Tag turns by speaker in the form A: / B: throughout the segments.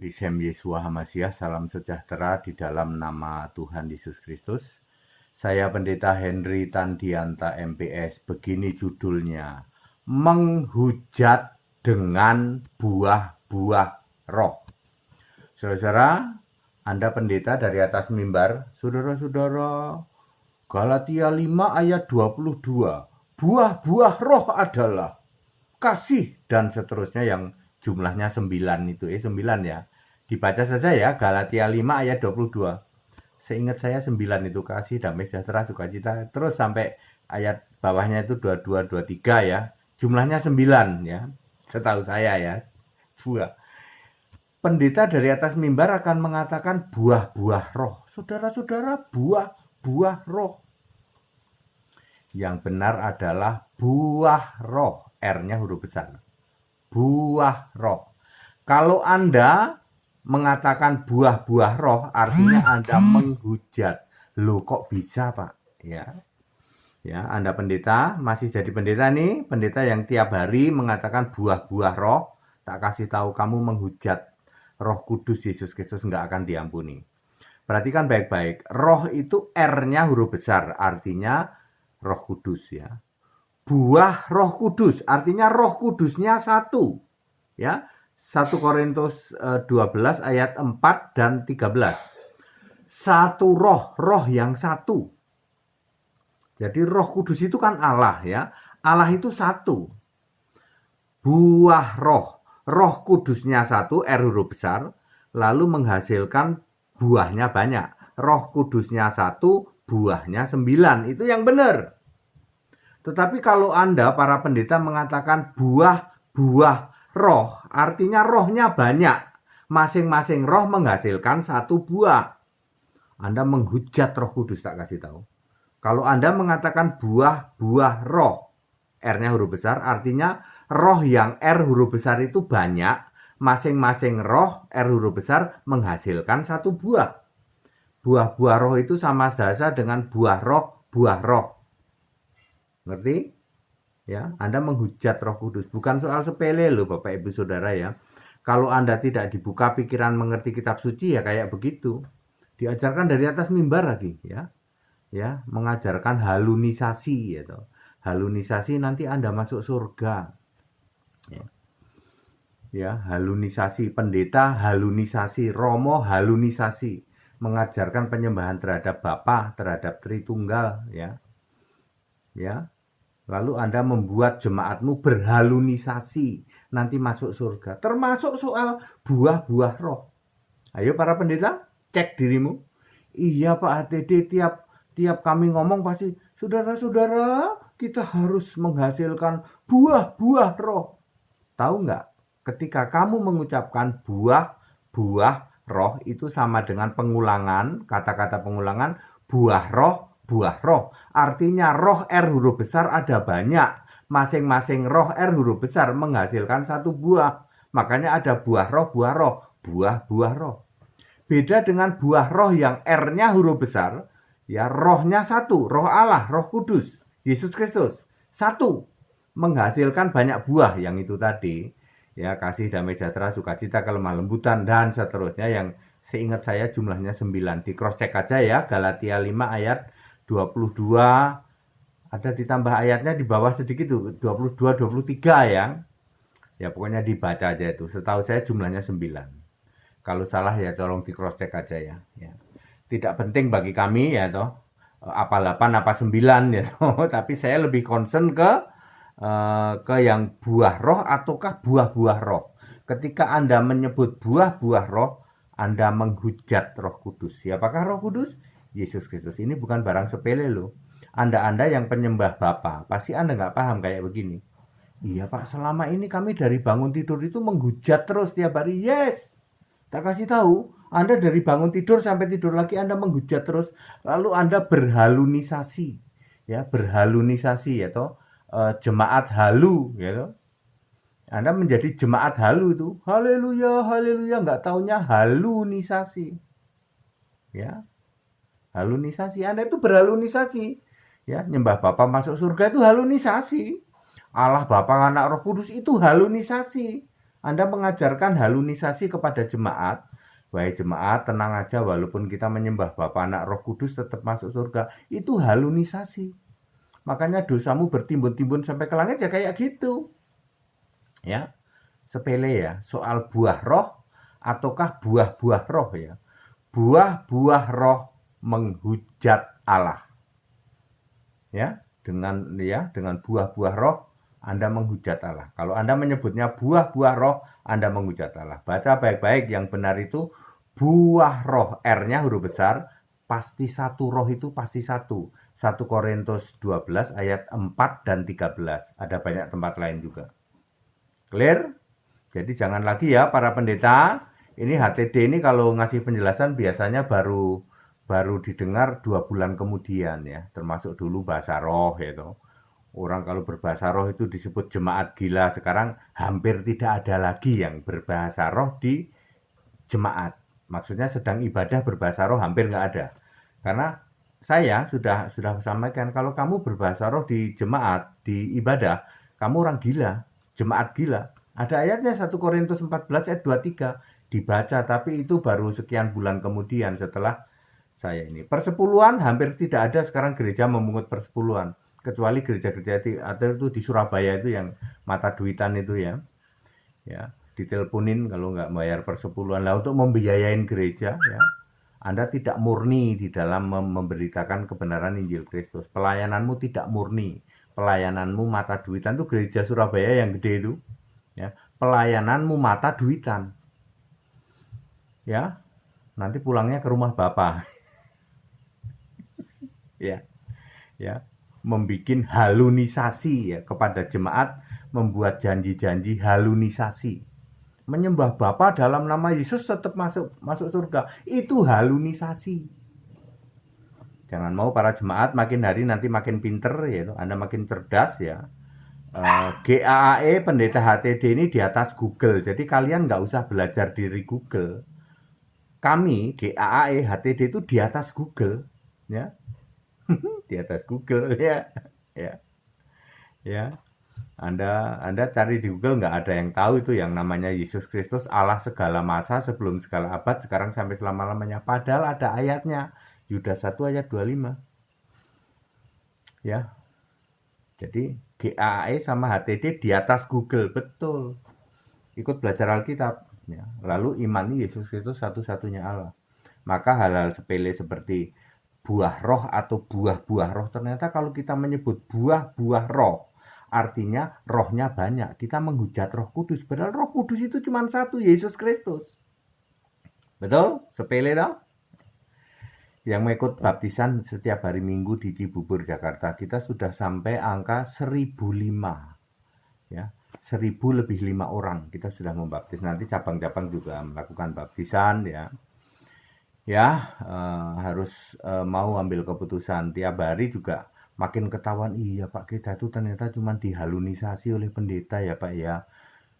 A: Isem Yesua Hamasiah, salam sejahtera di dalam nama Tuhan Yesus Kristus. Saya Pendeta Henry Tandianta MPS, begini judulnya, menghujat dengan buah-buah roh. Saudara-saudara, Anda pendeta dari atas mimbar, saudara-saudara, Galatia 5 ayat 22, buah-buah roh adalah kasih dan seterusnya yang jumlahnya 9 itu, 9 ya. Dibaca saja ya, Galatia 5 ayat 22. Seingat saya 9 itu kasih, damai sejahtera, sukacita, terus sampai ayat bawahnya itu 22, 23 ya. Jumlahnya 9 ya, setahu saya ya. Buah. Pendeta dari atas mimbar akan mengatakan buah-buah roh. Saudara-saudara, buah-buah roh. Yang benar adalah buah roh. R-nya huruf besar. Buah roh. Kalau Anda mengatakan buah-buah roh, artinya Anda menghujat. Loh, kok bisa, Pak? Ya, Anda pendeta, masih jadi pendeta nih, pendeta yang tiap hari mengatakan buah-buah roh, tak kasih tahu kamu menghujat Roh Kudus Yesus Kristus, nggak akan diampuni. Perhatikan baik-baik. Roh itu R-nya huruf besar, artinya Roh Kudus ya. Buah Roh Kudus, artinya Roh Kudusnya satu. Ya. 1 Korintus 12 ayat 4 dan 13. Satu roh, roh yang satu. Jadi Roh Kudus itu kan Allah ya. Allah itu satu. Buah roh, Roh Kudusnya satu, R huruf besar, lalu menghasilkan buahnya banyak. Roh Kudusnya satu, buahnya 9. Itu yang benar. Tetapi kalau Anda, para pendeta, mengatakan buah-buah roh, artinya rohnya banyak. Masing-masing roh menghasilkan satu buah. Anda menghujat Roh Kudus, tak kasih tahu. Kalau Anda mengatakan buah-buah roh, R-nya huruf besar, artinya roh yang R huruf besar itu banyak. Masing-masing roh R huruf besar menghasilkan satu buah. Buah-buah roh itu sama saja dengan buah roh, buah roh. Ngerti? Ya, Anda menghujat Roh Kudus. Bukan soal sepele loh Bapak Ibu Saudara ya. Kalau Anda tidak dibuka pikiran mengerti kitab suci ya kayak begitu. Diajarkan dari atas mimbar lagi ya. Ya, mengajarkan halunisasi gitu. Halunisasi nanti Anda masuk surga. Ya, halunisasi pendeta, halunisasi romo, halunisasi. Mengajarkan penyembahan terhadap Bapa, terhadap Tritunggal ya. Ya. Lalu Anda membuat jemaatmu berhalunisasi, nanti masuk surga. Termasuk soal buah-buah roh. Ayo para pendeta, cek dirimu. Iya Pak HTD, tiap kami ngomong pasti, saudara-saudara, kita harus menghasilkan buah-buah roh. Tahu nggak? Ketika kamu mengucapkan buah-buah roh, itu sama dengan pengulangan, kata-kata pengulangan, buah roh, buah roh. Artinya roh R huruf besar ada banyak. Masing-masing roh R huruf besar menghasilkan satu buah. Makanya ada buah roh, buah-buah roh. Beda dengan buah roh yang R-nya huruf besar, ya rohnya satu, roh Allah, Roh Kudus, Yesus Kristus. Satu, menghasilkan banyak buah yang itu tadi. Ya, kasih, damai sejahtera, sukacita, kelemah lembutan, dan seterusnya yang seingat saya jumlahnya 9. Di cross check aja ya, Galatia 5 ayat 22, ada ditambah ayatnya di bawah sedikit tuh, 22, 23 ya. Ya pokoknya dibaca aja itu, setahu saya jumlahnya 9. Kalau salah ya tolong di cross check aja ya. Tidak penting bagi kami ya toh, apa 8 apa 9 ya toh. Tapi saya lebih concern ke yang buah roh ataukah buah-buah roh. Ketika Anda menyebut buah-buah roh, Anda menghujat Roh Kudus. Siapakah Roh Kudus? Yesus Kristus. Ini bukan barang sepele loh. Anda yang penyembah Bapa, pasti Anda nggak paham kayak begini. Iya Pak, selama ini kami dari bangun tidur itu menghujat terus tiap hari. Yes, tak kasih tahu. Anda dari bangun tidur sampai tidur lagi Anda menghujat terus. Lalu Anda berhalunisasi. Ya, berhalunisasi ya toh. Jemaat halu ya toh. Anda menjadi jemaat halu itu. Haleluya, haleluya, nggak taunya halunisasi. Ya. Halunisasi. Anda itu berhalunisasi. Ya, nyembah Bapa masuk surga itu halunisasi. Allah Bapa Anak Roh Kudus itu halunisasi. Anda mengajarkan halunisasi kepada jemaat, wahai jemaat tenang aja walaupun kita menyembah Bapa, Anak, Roh Kudus tetap masuk surga. Itu halunisasi. Makanya dosamu bertimbun-timbun sampai ke langit ya kayak gitu. Ya, sepele ya, soal buah roh ataukah buah-buah roh ya. Buah-buah roh menghujat Allah. Ya, dengan buah-buah roh Anda menghujat Allah. Kalau Anda menyebutnya buah-buah roh, Anda menghujat Allah. Baca baik-baik, yang benar itu buah roh, R-nya huruf besar, pasti satu, roh itu pasti satu. 1 Korintus 12 ayat 4 dan 13. Ada banyak tempat lain juga. Clear? Jadi jangan lagi ya para pendeta, ini HTD ini kalau ngasih penjelasan biasanya baru didengar 2 bulan kemudian ya, termasuk dulu bahasa roh itu. Orang kalau berbahasa roh itu disebut jemaat gila. Sekarang hampir tidak ada lagi yang berbahasa roh di jemaat. Maksudnya sedang ibadah berbahasa roh hampir nggak ada. Karena saya sudah sampaikan, kalau kamu berbahasa roh di jemaat, di ibadah, kamu orang gila, jemaat gila. Ada ayatnya 1 Korintus 14 ayat 23 dibaca, tapi itu baru sekian bulan kemudian setelah saya ini. Persepuluhan hampir tidak ada sekarang gereja memungut persepuluhan. Kecuali gereja-gereja itu di Surabaya itu yang mata duitan itu ya. Ya, diteleponin kalau nggak bayar persepuluhan. Lah untuk membiayain gereja ya. Anda tidak murni di dalam memberitakan kebenaran Injil Kristus. Pelayananmu tidak murni. Pelayananmu mata duitan. Itu gereja Surabaya yang gede itu. Ya, pelayananmu mata duitan. Ya, nanti pulangnya ke rumah Bapak. Ya, ya, membikin halunisasi ya kepada jemaat, membuat janji-janji halunisasi. Menyembah Bapa dalam nama Yesus tetap masuk surga. Itu halunisasi. Jangan mau para jemaat makin hari nanti makin pinter ya, Anda makin cerdas ya. GAAE pendeta HTD ini di atas Google. Jadi kalian nggak usah belajar diri Google. Kami GAAE HTD itu di atas Google ya. Di atas Google ya. Ya. Ya. Anda cari di Google nggak ada yang tahu itu yang namanya Yesus Kristus Allah segala masa sebelum segala abad sekarang sampai selama-lamanya. Padahal ada ayatnya. Yudas 1 ayat 25. Ya. Jadi GAE sama HTD di atas Google, betul. Ikut belajar Alkitab. Ya. Lalu imani Yesus Kristus satu-satunya Allah. Maka hal-hal sepele seperti buah roh atau buah-buah roh, ternyata kalau kita menyebut buah-buah roh, artinya rohnya banyak. Kita menghujat Roh Kudus. Padahal Roh Kudus itu cuma satu, Yesus Kristus. Betul? Sepele dong? Yang mengikut baptisan setiap hari Minggu di Cibubur, Jakarta, kita sudah sampai angka 1005. Ya, 1000 lebih 5 orang kita sudah membaptis. Nanti cabang-cabang juga melakukan baptisan ya. Ya, harus mau ambil keputusan. Tiap hari juga makin ketahuan, iya Pak, kita itu ternyata cuma dihalunisasi oleh pendeta ya Pak ya.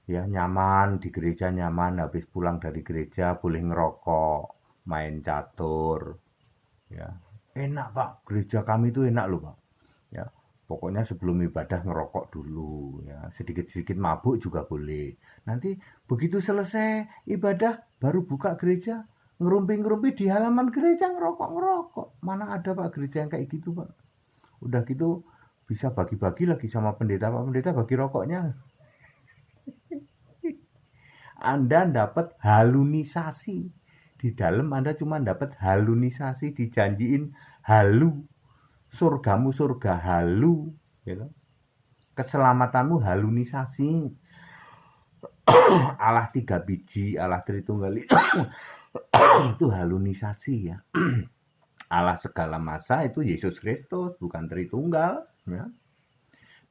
A: Ya nyaman, di gereja nyaman, habis pulang dari gereja boleh ngerokok, main catur. Ya, enak Pak, gereja kami itu enak loh Pak. Ya, pokoknya sebelum ibadah ngerokok dulu ya, sedikit-sedikit mabuk juga boleh. Nanti begitu selesai ibadah baru buka gereja, ngerumpi-ngerumpi di halaman gereja ngerokok. Mana ada Pak gereja yang kayak gitu Pak. Udah gitu bisa bagi-bagi lagi sama pendeta. Pak pendeta bagi rokoknya. Anda dapat halunisasi. Di dalam Anda cuma dapat halunisasi, dijanjiin halu. Surgamu surga halu. Gitu. Keselamatanmu halunisasi. Allah 3 biji, Allah Tritunggal itu halunisasi ya. Allah segala masa itu Yesus Kristus, bukan Tritunggal. Ya.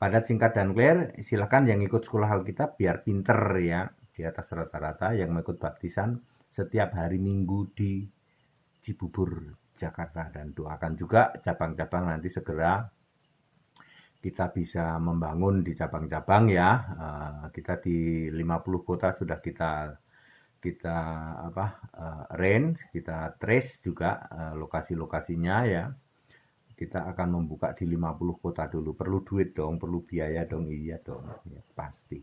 A: Padat, singkat, dan clear. Silakan yang ikut sekolah Alkitab biar pinter ya. Di atas rata-rata yang mengikut baptisan setiap hari Minggu di Cibubur, Jakarta. Dan doakan juga cabang-cabang nanti segera kita bisa membangun di cabang-cabang ya. Kita di 50 kota sudah kita range, kita trace juga lokasi-lokasinya ya. Kita akan membuka di 50 kota dulu. Perlu duit dong, perlu biaya dong, iya dong, ya, pasti.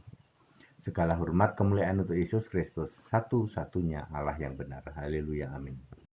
A: Segala hormat kemuliaan untuk Yesus Kristus, satu-satunya Allah yang benar. Haleluya, amin.